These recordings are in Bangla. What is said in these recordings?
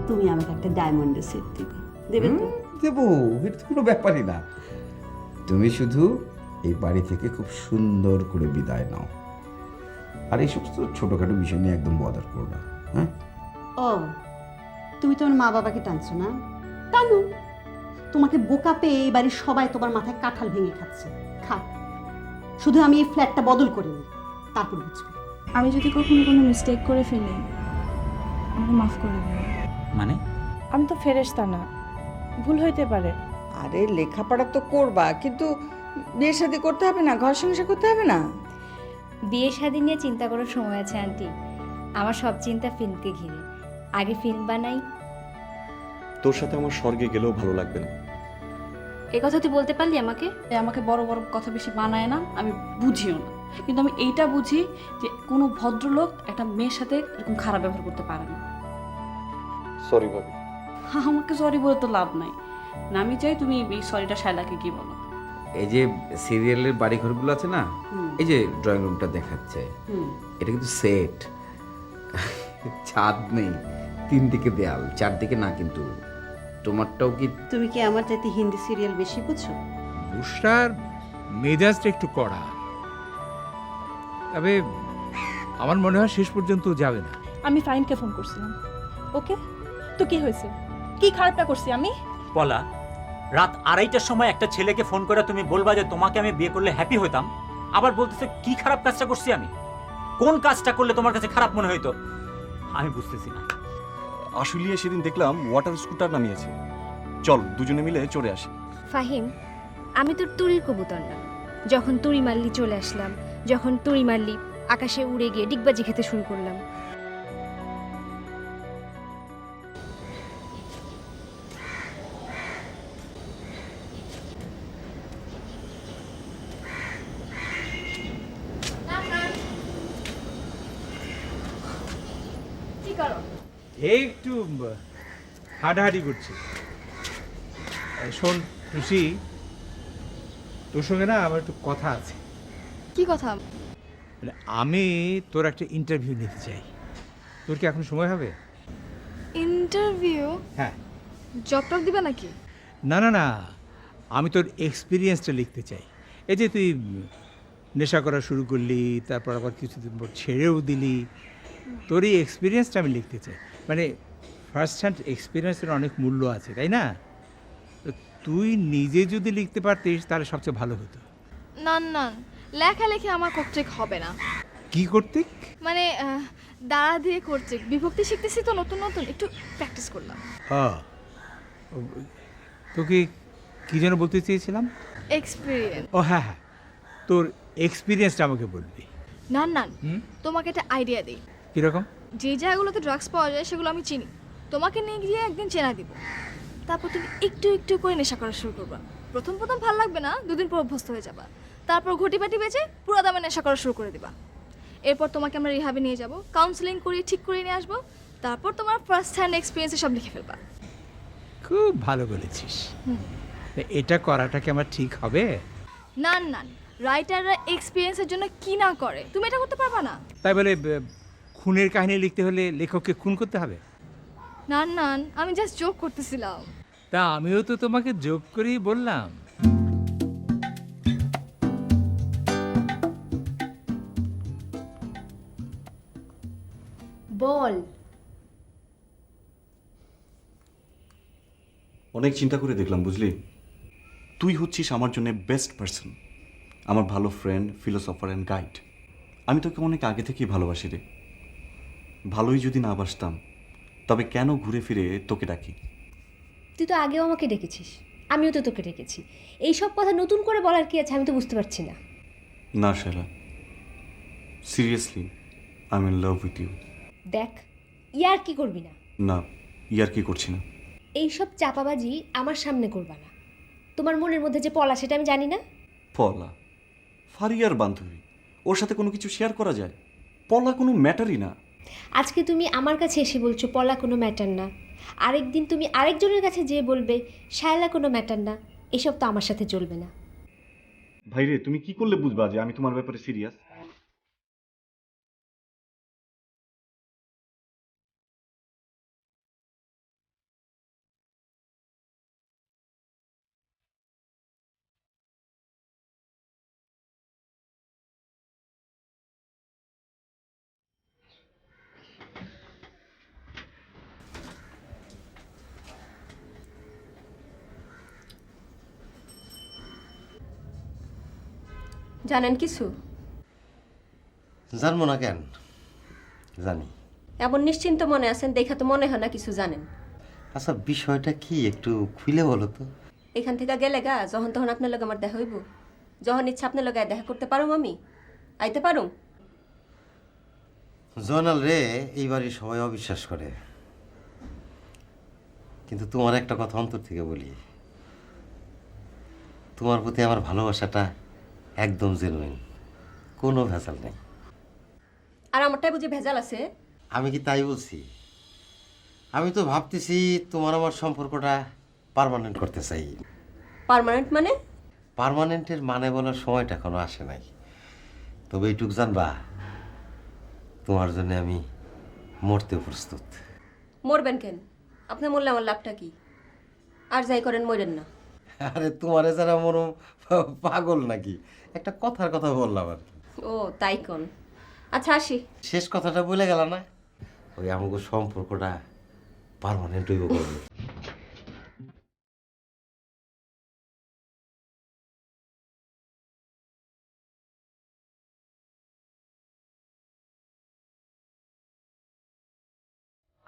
তুমি আমাকে একটা ডায়মন্ডের সেট দিবে, দেবে তো? দেবো, এটা তো কোনো ব্যাপারই না। তুমি শুধু এই বাড়ি থেকে খুব সুন্দর করে বিদায় নাও, আর এই সমস্ত ছোটোখাটো বিষয় নিয়ে একদম বদার করো না। হ্যাঁ, ও, তুমি তোমার মা বাবাকে টানছো না? টানো। তোমাকে বোকা পেয়ে এই বাড়ির সবাই তোমার মাথায় কাঁঠাল ভেঙে খাচ্ছে। খাক, শুধু আমি এই ফ্ল্যাটটা বদল করে নিই, তারপর বুঝবে। আমি যদি কখনো কোনো মিস্টেক করে ফেলি আমাকে মাফ করে দিন। মানে? আমি তো ফেরেশতা না, ভুল হইতে পারে। আরে লেখাপড়া তো করবা, কিন্তু বিয়ে শাদী করতে হবে না, ঘর সংসার করতে হবে না? বিয়ে শাদী নিয়ে চিন্তা করার সময় আছে আন্টি। আমার সব চিন্তা ফিল্মকে ঘিরে। আগে ফিল্ম বানাই। তোর সাথে আমার স্বর্গে গেলেও ভালো লাগবে না। এ কথা তুই বলতে পারলি আমাকে? আমাকে বড় বড় কথা বেশি বানায় না, আমি বুঝিও না, কিন্তু আমি এইটা বুঝি যে কোনো ভদ্রলোক একটা মেয়ের সাথে এরকম খারাপ ব্যবহার করতে পারে না। সরি ভাবি। আমাকে সরি বলে তো লাভ নাই না, আমি চাই তুমি এই সরিটা শায়লাকে কি বলো। এই যে সিরিয়ালের বাড়িঘরগুলো আছে না, এই যে ড্রয়িং রুমটা দেখাচ্ছে, এটা কিন্তু সেট, ছাদ নেই, 3 দিকে দেয়াল, 4 দিকে না। কিন্তু তোমারটাও কি? তুমি কি আমার চাইতে হিন্দি সিরিয়াল বেশি বুঝছো? বুসরার মেজাজটা একটু কড়া, তবে আমার মনে হয় শেষ পর্যন্ত যাবে না। আমি ফাইনকে ফোন করছিলাম। ওকে, তো কি হয়েছে? কি খারাপটা করছি আমি? পলা, রাত 2:30টার সময় একটা ছেলেকে ফোন করে তুমি বলবা যে তোমাকে আমি বিয়ে করলে হ্যাপি হইতাম, আবার বলতেছে কি খারাপ কাজটা করছি আমি? কোন কাজটা করলে তোমার কাছে খারাপ মনে হইতো? আমি বুঝতেছি না। আশুলিয়া সেদিন দেখলাম ওয়াটার স্কুটার নামিয়েছে, চল দুজনে মিলে চড়ে আসি। ফাহিম, আমি তোর তুড়ির কবুতর না। যখন তুড়ি মারলি চলে আসলাম, যখন তুড়ি মারলি আকাশে উড়ে গিয়ে ডিগবাজি খেতে শুরু করলাম। এই একটু হাঁটাহাঁটি করছি। শোন টুসি, তোর সঙ্গে না আমার একটু কথা আছে। কি কথা? মানে আমি তোর একটা ইন্টারভিউ নিতে চাই, তোর কি এখন সময় হবে? ইন্টারভিউ? হ্যাঁ। জব টব দিবা নাকি? না না না, আমি তোর এক্সপিরিয়েন্সটা লিখতে চাই। এই যে তুই নেশা করা শুরু করলি, তারপর আবার কিছুদিন পর ছেড়েও দিলি, তোর এই এক্সপিরিয়েন্সটা আমি লিখতে চাই। মানে ফার্স্ট হ্যান্ড এক্সপিরিয়েন্সের অনেক মূল্য আছে, তাই না? তো তুই নিজে যদি লিখতে পারতিস তাহলে সবচেয়ে ভালো হতো। না না, লেখালেখি আমার কর্তৃক হবে না। কি করতে? মানে দাঁড়া দিয়ে কর্তৃক বিভক্তি শিখতেছি তো, নতুন নতুন একটু প্র্যাকটিস করলাম। হ্যাঁ, তোকে কি যেন বলতে চেয়েছিলাম? এক্সপিরিয়েন্স। ও হ্যাঁ হ্যাঁ, তোর এক্সপিরিয়েন্সটা আমাকে বলবি। না না, তোমাকে একটা আইডিয়া দিই। কীরকম? যে জায়গাগুলোতে ড্রাগস পাওয়া যায় সেগুলো আমি চিনি, তোমাকে নিয়ে গিয়ে একদিন চেনা দিব। তারপর তুমি একটু একটু করে নেশা করা শুরু করবা। প্রথম প্রথম ভালো লাগবে না, 2 দিন পর অভ্যস্ত হয়ে যাবা। তারপর ঘটিবাটি বেচে পুরো দামে নেশা করা শুরু করে দিবা। এরপর তোমাকে আমরা রিহাবে নিয়ে যাব, কাউন্সেলিং করিয়ে ঠিক করে নিয়ে আসবো। তারপর তোমার ফার্স্ট হ্যান্ড এক্সপিরিয়েন্সে সব লিখে ফেলবা। খুব ভালো বলেছিস। এটা করাটা কি আমার ঠিক হবে? না না, রাইটাররা এক্সপিরিয়েন্সের জন্য কি না করে, তুমি এটা করতে পারবা না? তাই বলে খুনের কাহিনী লিখতে হলে লেখককে খুন করতে হবে? না না, আমি জাস্ট জোক করতেছিলাম। তা আমিও তো তোমাকে জোক করেই বললাম। বল। অনেক চিন্তা করে দেখলাম, বুঝলি, তুই হচ্ছিস আমার জন্য বেস্ট পার্সন, আমার ভালো ফ্রেন্ড, ফিলোসফার অ্যান্ড গাইড। আমি তোকে অনেক আগে থেকেই ভালোবাসি রে। ভালোই যদি না বাসতাম তবে কেন ঘুরে ফিরে তোকে ডাকি? তুই তো আগেও আমাকে ডেকেছিস, আমিও তো তোকে ডেকেছি। এইসব কথা নতুন করে বলার কি আছে আমি তো বুঝতে পারছি না। না শালা, seriously I am in love with you. দেখ, ইয়ার কি করবি না। না, ইয়ার কি করছি না। এইসব চাপাবাজি আমার সামনে করবা না। তোমার মনের মধ্যে যে পলা সেটা আমি জানি না। পলা ফারিয়ার বান্ধবী, ওর সাথে কোনো কিছু শেয়ার করা যায়? পলা কোনো ম্যাটারই না। আজকে তুমি আমার কাছে এসে বলছো পলা কোনো ম্যাটার না, আরেকদিন তুমি আরেকজনের কাছে যেয়ে বলবে শায়লা কোনো ম্যাটার না। এসব তো আমার সাথে চলবে না। ভাইরে, তুমি কি করলে বুঝবা যে আমি তোমার ব্যাপারে সিরিয়াস? জানেন কিছু? জানবো না কেন, জানি। এমন নিশ্চিন্ত মনে আছেন, দেখা তো মনে হয় না কিছু জানেন। আচ্ছা, বিষয়টা কি একটু খুলে বলো তো। এখান থেকে গেলে গা যখন তখন আপনার লগে আমার দেখা হইব। যখন ইচ্ছা আপনার লগে দেখা করতে পারুম, আমি আইতে পারুম। জয়নাল রে এইবারই সবাই অবিশ্বাস করে, কিন্তু তোমার একটা কথা অন্তর থেকে বলি, তোমার প্রতি আমার ভালোবাসাটা একদম জেনুইন, কোনো ভেজাল নেই। আর আমারটাই বুঝি ভেজাল আছে? আমি কি তাই বলছি? আমি তো ভাবতেছি তোমার আমার সম্পর্কটা পার্মানেন্ট করতে চাই। পার্মানেন্ট মানে? পার্মানেন্টের মানে বলার সময়টা এখনো আসে নাই, তবে এইটুক জানবা, তোমার জন্য আমি মরতে প্রস্তুত। মরবেন কেন? আপনি মরলে আমার লাভটা কি? আর যাই করেন মরেন না। আরে তোমারে যারা মরম পাগল নাকি, একটা কথার কথা বললাম আর কি। ও তাই কোন? আচ্ছা আসি। শেষ কথাটা বলে গেল না, ওই আমাকে সম্পর্কটা পার্মানেন্ট হইব করবে।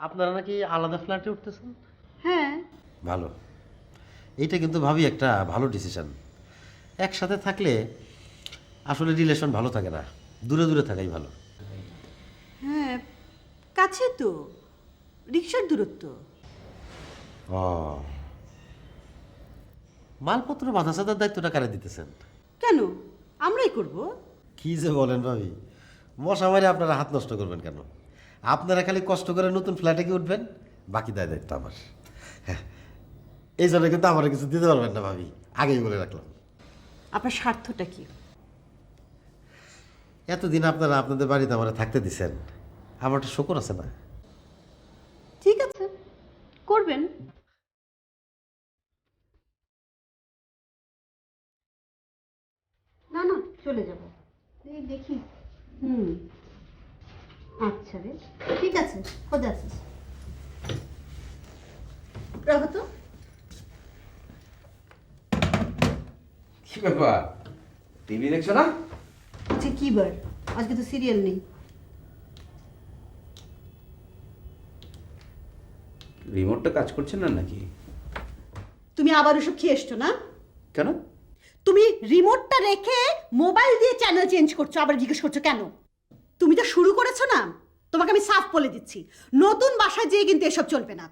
আপনারা নাকি আলাদা ফ্ল্যাটে উঠতেছেন? হ্যাঁ, ভালো, এইটা কিন্তু ভাবি একটা ভালো ডিসিশন। একসাথে থাকলে আসলে রিলেশন ভালো থাকে না, দূরে দূরে থাকাই ভালো। হ্যাঁ, কাছে তো, রিক্সার দূরত্ব। ও, মালপত্র বাধা সাধার দায়িত্বটা কারে দিতেছেন? কেন, আমরাই করব। কি যে বলেন ভাবি, মশা মারে আপনারা হাত নষ্ট করবেন কেন? আপনারা খালি কষ্ট করে নতুন ফ্ল্যাটে গিয়ে উঠবেন, বাকি দায়িত্ব আমার। হ্যাঁ, এই জন্য কিন্তু আমার কিছু দিতে পারবেন না ভাবি, আগেই বলে রাখলাম। আপনার স্বার্থটা কি? এতদিন আপনারা আপনাদের বাড়িতে আমার থাকতে দিছেন, আমার একটা শকর আছে না? ঠিক আছে, করবেন। না না, চলে যাব, দেখি। আচ্ছা রে, ঠিক আছে, খোদা হাফেজ। রাখো তো। কি ব্যাপার, টিভি দেখছো না? আচ্ছা, কি বার? আজকে তো সিরিয়াল নেই। রিমোটটা কাজ করছে না নাকি? তুমি আবার ওসব খেয়ে এসছো না? কেন? তুমি রিমোটটা রেখে মোবাইল দিয়ে চ্যানেল চেঞ্জ করছো, আবার জিজ্ঞেস করছো কেন? তুমি তো শুরু করেছো না, তোমাকে আমি সাফ বলে দিচ্ছি, নতুন বাসায় যেয়ে কিন্তু এসব চলবে না।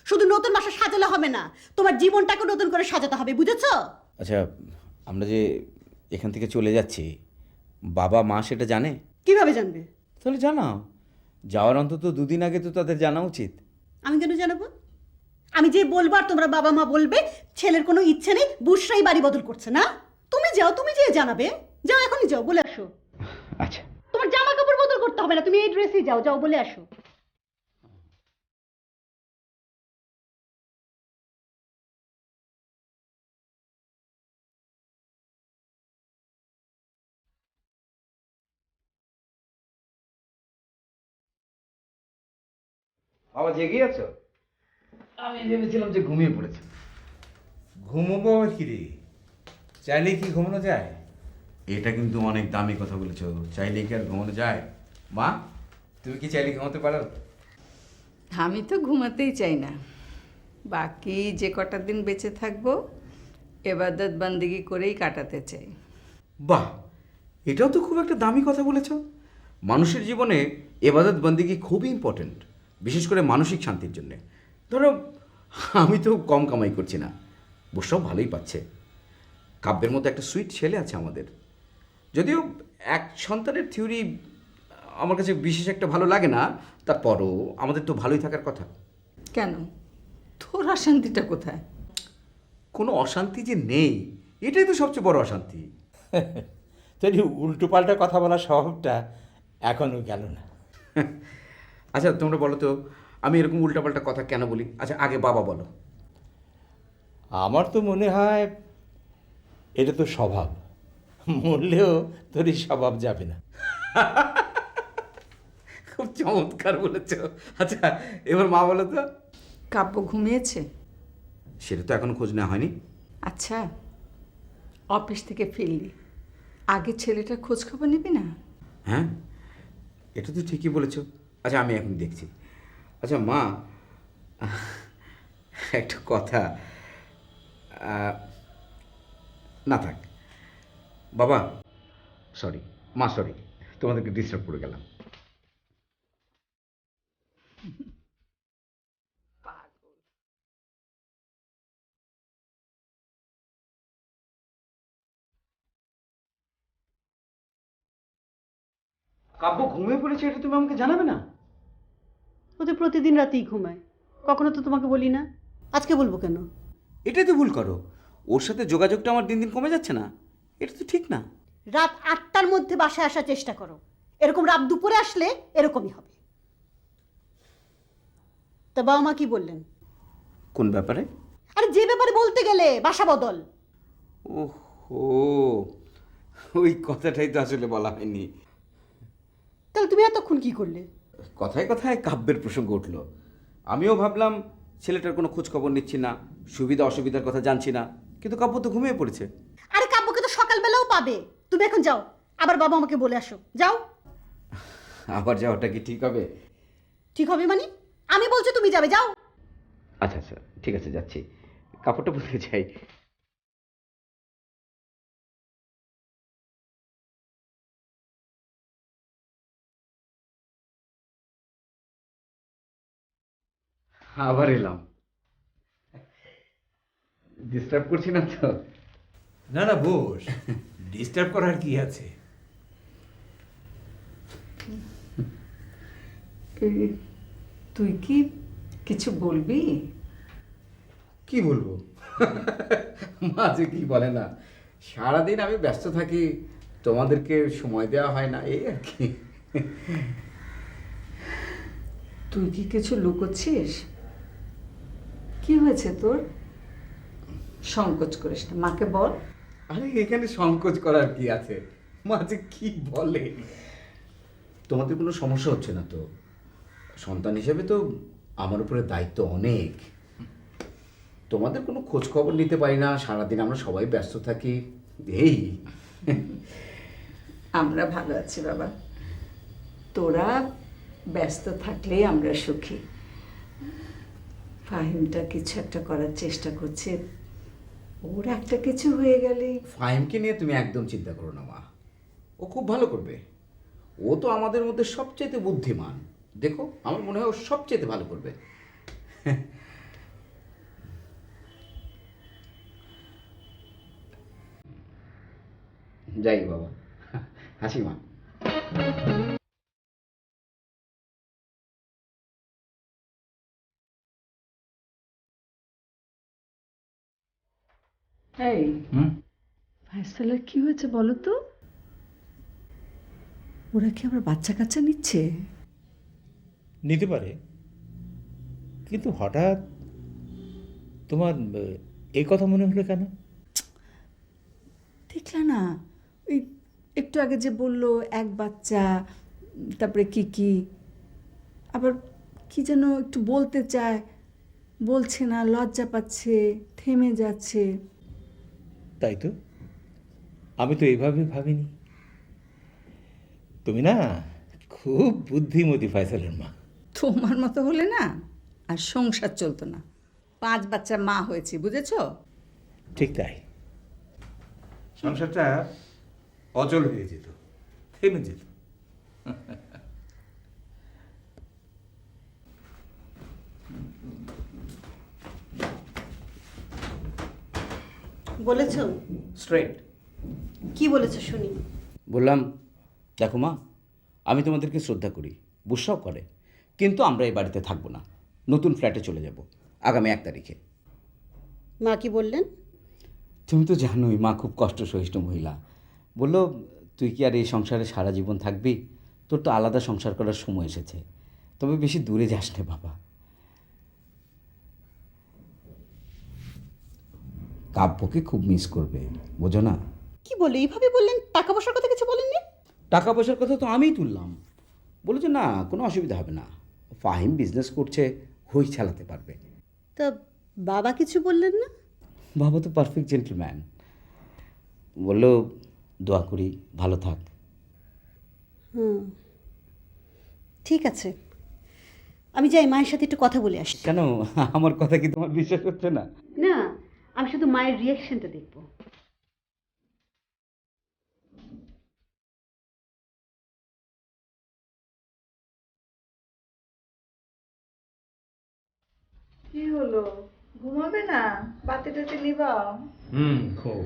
শুধু নতুন বাসা সাজালে হবে না, তোমার জীবনটাকে নতুন করে সাজাতে হবে, বুঝেছো? আচ্ছা, আমরা যে এখান থেকে চলে যাচ্ছি, বাবা মা সেটা জানে? কিভাবে জানবে? তাহলে জানাও, যাওয়ার অন্তত 2 দিন আগে তো তাদের জানা উচিত। আমি কেন জানাবো? আমি যে বলবো আর তোমরা বাবা মা বলবে ছেলের কোনো ইচ্ছে নেই, বুশরাই বাড়ি বদল করছে না? তুমি যাও, তুমি যে জানাবে, যাও, এখনই যাও, বলে আসো। আচ্ছা, তোমার জামা কাপড় বদল করতে হবে না, তুমি এই ড্রেসেই যাও, যাও বলে আসো। বাবা জেগে আছো? আমি ভেবেছিলাম যে ঘুমিয়ে পড়েছে। ঘুমোবো আবার কি রে? চাইলে কি ঘুমানো যায়? এটা কিন্তু অনেক দামি কথা বলেছো, চাইলে কি আর ঘুমানো যায়? মা, তুমি কি চাইলে ঘুমাতে পারো? আমি তো ঘুমাতেই চাই না, বাকি যে কটা দিন বেঁচে থাকবো এবাদত বান্দিগি করেই কাটাতে চাই। বাহ, এটাও তো খুব একটা দামি কথা বলেছো। মানুষের জীবনে এবাদত বন্দেগী খুবই ইম্পর্টেন্ট, বিশেষ করে মানসিক শান্তির জন্যে। ধরো আমি তো কম কামাই করছি না, বসেও ভালোই পাচ্ছে। কাব্যের মতো একটা সুইট ছেলে আছে আমাদের। যদিও এক সন্তানের থিওরি আমার কাছে বিশেষ একটা ভালো লাগে না, তারপরও আমাদের তো ভালোই থাকার কথা। কেন, তোর অশান্তিটা কোথায়? কোনো অশান্তি যে নেই, এটাই তো সবচেয়ে বড় অশান্তি। তোর উল্টো পাল্টা কথা বলার স্বভাবটা এখনও গেল না। আচ্ছা তোমরা বলো তো, আমি এরকম উল্টাপাল্টা কথা কেন বলি? আচ্ছা আগে বাবা বলো। আমার তো মনে হয় এটা তো স্বভাব, মরলেও তোর এই স্বভাব যাবে না। খুব চমৎকার বলেছো। আচ্ছা এবার মা বলো তো। কাব্য ঘুমিয়েছে? সেটা তো এখনো খোঁজ নেওয়া হয়নি। আচ্ছা, অফিস থেকে ফিরলি আগে ছেলেটার খোঁজ খবর নিবি না? হ্যাঁ, এটা তো ঠিকই বলেছ। আচ্ছা, আমি এখন দেখছি। আচ্ছা মা, একটা কথা, না থাক বাবা, সরি মা, সরি, তোমাদেরকে ডিস্টার্ব করে গেলাম। কাব্য ঘুমিয়ে পড়েছে, এটা তুমি আমাকে জানাবে না? ও তো প্রতিদিন রাতেই ঘুমায়, কখনো তো তোমাকে বলি না, আজকে বলবো কেন? এটাই তো ভুল করো, ওর সাথে যোগাযোগটা আমার দিন দিন কমে যাচ্ছে না, এটা তো ঠিক না। রাত 8টার মধ্যে বাসায় আসার চেষ্টা করো, এরকম রাত দুপুরে আসলে এরকমই হবে। তা বাবা মা কি বললেন? কোন ব্যাপারে? আরে যে ব্যাপারে বলতে গেলে বাসা বদল। ওহো, ওই কথাটাই তো আসলে বলা হয়নি। তাহলে তুমি এতক্ষণ কি করলে? কথায় কথায় কাব্যের প্রসঙ্গ উঠলো, আমিও ভাবলাম ছেলেটার কোনো খোঁজ খবর নিচ্ছি না, সুবিধা অসুবিধার কথা জানছি না, কিন্তু কাব্য তো ঘুমিয়ে পড়েছে। আরে কাব্যকে তো সকালবেলাও পাবে, তুমি এখন যাও, আবার বাবা আমাকে বলে আসো, যাও। আবার যাওয়াটা কি ঠিক হবে? ঠিক হবে মানে? আমি বলছি তুমি যাবে, যাও। আচ্ছা আচ্ছা, ঠিক আছে, যাচ্ছি, কাপড়টা বলতে চাই। আবার এলাম, ডিস্টার্ব করছি না তো? না না, বস, ডিস্টার্ব করার কি আছে? তুই কি কিছু বলবি? কি বলবো? মাঝে কি বলে না, সারাদিন আমি ব্যস্ত থাকি, তোমাদেরকে সময় দেওয়া হয় না, এই আর কি। তুই কি কিছু লুকোচ্ছিস? কি হয়েছে তোর? সংকোচ করিস না, মাকে বল। আরে এখানে সংকোচ করার কি আছে, মাঝে কি বলে? তোমাদের কোনো সমস্যা হচ্ছে না তো? সন্তান হিসেবে তো আমার উপরে দায়িত্ব অনেক, তোমাদের কোনো খোঁজ খবর নিতে পারি না, সারাদিন আমরা সবাই ব্যস্ত থাকি, এই। আমরা ভালো আছি বাবা, তোরা ব্যস্ত থাকলেই আমরা সুখী। ফাহিমটা কিছু একটা করার চেষ্টা করছে, ওর একটা কিছু হয়ে গেলে। ফাহিমকে নিয়ে তুমি একদম চিন্তা করো না মা, ও খুব ভালো করবে, ও তো আমাদের মধ্যে সবচেয়ে বুদ্ধিমান, দেখো আমার মনে হয় ও সবচেয়ে ভালো করবে। যাই বাবা, হাসি মা। এই ফাইসালের কি হয়েছে বলো তো? ওরা কি আবার বাচ্চা কাচ্চা নিচ্ছে? নিতে পারে, কিন্তু হঠাৎ তোমার এই কথা মনে হলো কেন? দেখলা না, ওই একটু আগে যে বললো এক বাচ্চা, তারপরে কি কি আবার কি যেন একটু বলতে চায়, বলছে না, লজ্জা পাচ্ছে, থেমে যাচ্ছে। তাই তো, আমি তো এইভাবে ভাবিনি। তুমি না খুব বুদ্ধিমতী ফাইসালের মা। তোমার মতো হলে না আর সংসার চলতো না, 5 বাচ্চার মা হয়েছি, বুঝেছো? ঠিক তাই, সংসারটা অচল হয়ে যেত, থেমে যেত। বলেছো? স্ট্রেট কি বলেছো শুনি? বললাম, দেখো মা, আমি তোমাদেরকে শ্রদ্ধা করি, বুসাও করে, কিন্তু আমরা এই বাড়িতে থাকবো না, নতুন ফ্ল্যাটে চলে যাব আগামী 1 তারিখে। মা কি বললেন? তুমি তো জানোই মা খুব কষ্ট সহিষ্ণু মহিলা, বললো তুই কি আর এই সংসারে সারা জীবন থাকবি, তোর তো আলাদা সংসার করার সময় এসেছে, তবে বেশি দূরে যাস না বাবা। কাব্যকে খুব মিস করবে, বোঝো না? কি বলে এইভাবে বললেন? টাকা পয়সার কথা কিছু বলেননি? টাকা পয়সার কথা তো আমিই তুললাম, বলেছে না কোনো অসুবিধা হবে না, ফাহিম বিজনেস করছে, হই চালাতে পারবে। তা বাবা কিছু বললেন না? বাবা তো পারফেক্ট জেন্টলম্যান, বললো দোয়া করি ভালো থাক। হুম, ঠিক আছে, আমি যাই, মায়ের সাথে একটু কথা বলে আসি। কেন, আমার কথা কি তোমার বিশ্বাস হচ্ছে না? না, আমি শুধু মায়ের রিয়াকশনটা দেখবো। কি হলো, ঘুমাবে না? বাতি টাতি নিবাও। খুব।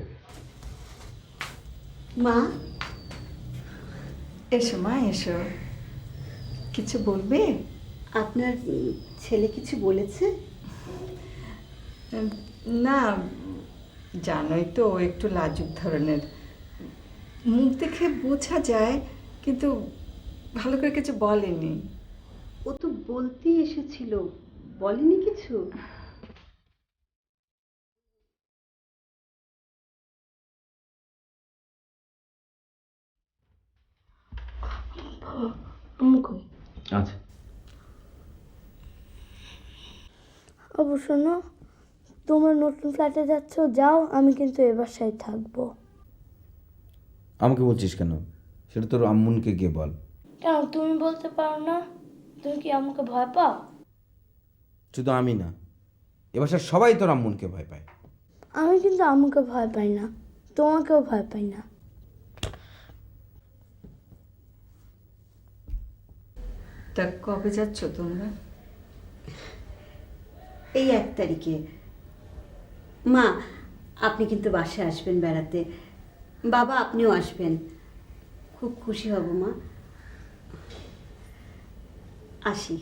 মা, এসো মা, এসো। কিছু বলবে? আপনার ছেলে কিছু বলেছে? না, জানোই তো ও একটু লাজুক ধরনের, মুখ দেখে বোঝা যায়, কিন্তু ভালো করে কিছু বলেনি। ও তো বলতেই এসেছিল, বলেনি কিছু? আচ্ছা, অবু শোনো, তোমার নতুন ফ্ল্যাটে যাচ্ছ, যাও, আমি কিন্তু এ বাসায় থাকবো। আমাকে বলছিস কেন? সেটা তোর আম্মুনকে গিয়ে বল। কেন, তুমি বলতে পারো না? তুমি কি আমাকে ভয় পাও? শুধু আমি না, এবার সবাই তোর আম্মুনকে ভয় পায়। আমি কিন্তু আম্মুকে ভয় পাই না, তোমাকেও ভয় পাই না। তা কবে যাচ্ছ তোমরা? এই 1 তারিখে। মা, আপনি কিন্তু বাসায় আসবেন বেড়াতে, বাবা আপনিও আসবেন, খুব খুশি হব মা। আসি।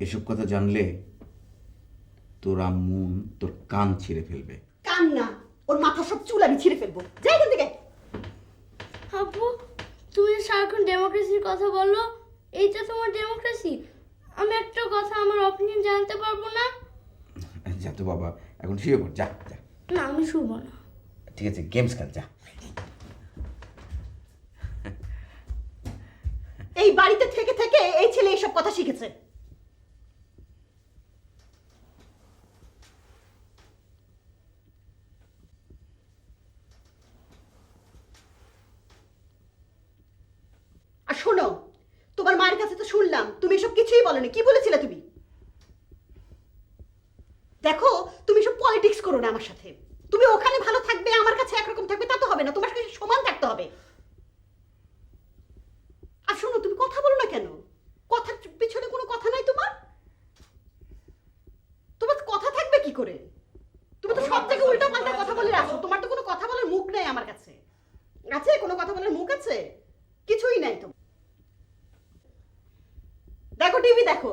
এসব কথা জানলে তোর আম্মুন তোর কান ছিঁড়ে ফেলবে। কান না, ওর মাথা সব চুল আমি ছিঁড়ে ফেলবো। যাই এখান থেকে। আপু, তুমি সারাক্ষণ ডেমোক্রেসির কথা বলো, এইটা তোমার ডেমোক্রেসি? আমি একটা কথা, আমার অপিনিয়ন জানতে পারবো না? যা তো বাবা, এখন শুয়ে পড়, যা যা। না, আমি শুবো না। ঠিক আছে, গেমস খেল, যা। এই বাড়িতে থেকে থেকে এই ছেলে এইসব কথা শিখেছে। আর শোনো, তোমার মায়ের কাছে তো শুনলাম তুমি এসব কিছুই বলনি। কি বলেছিলে তুমি? দেখো, তুমি সব পলিটিক্স করো না আমার সাথে। তুমি ওখানে ভালো থাকবে, আমার কাছে একরকম থাকবে, তা তো হবে না, তোমার কাছে সমান থাকতে হবে। আর শোনো, তুমি কথা বলো না কেন? কথার পিছনে কোনো কথা নাই তোমার? তোমার কথা থাকবে কি করে? তুমি তো সব থেকে উল্টা পাল্টা কথা বলে আসো, তোমার তো কোনো কথা বলার মুখ নেই আমার কাছে। আছে কোনো কথা বলার মুখ আছে? কিছুই নাই তো। দেখো টিভি দেখো,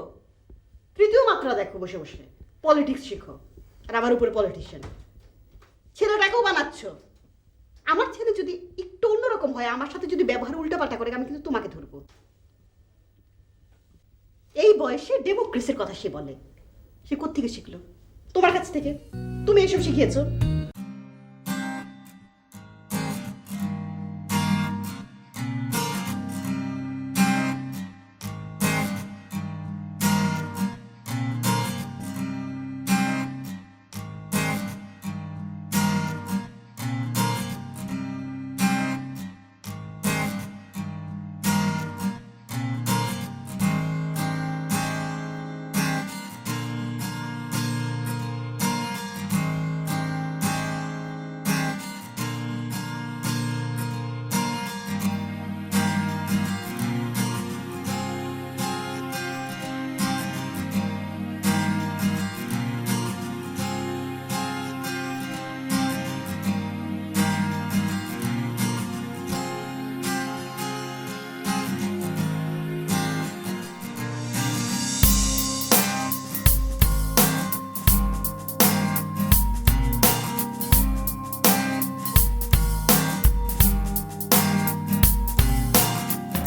তৃতীয় মাত্রা দেখো বসে বসে, পলিটিক্স শিখো, আর আমার উপরে পলিটিশিয়ান। ছেলেটাকেও বানাচ্ছ। আমার ছেলে যদি একটু অন্যরকম হয়, আমার সাথে যদি ব্যবহার উল্টাপাল্টা করে, আমি কিন্তু তোমাকে ধরবো। এই বয়সে ডেমোক্রেসির কথা সে বলে। সে কোত্থেকে শিখলো? তোমার কাছ থেকে। তুমি এসব শিখিয়েছো।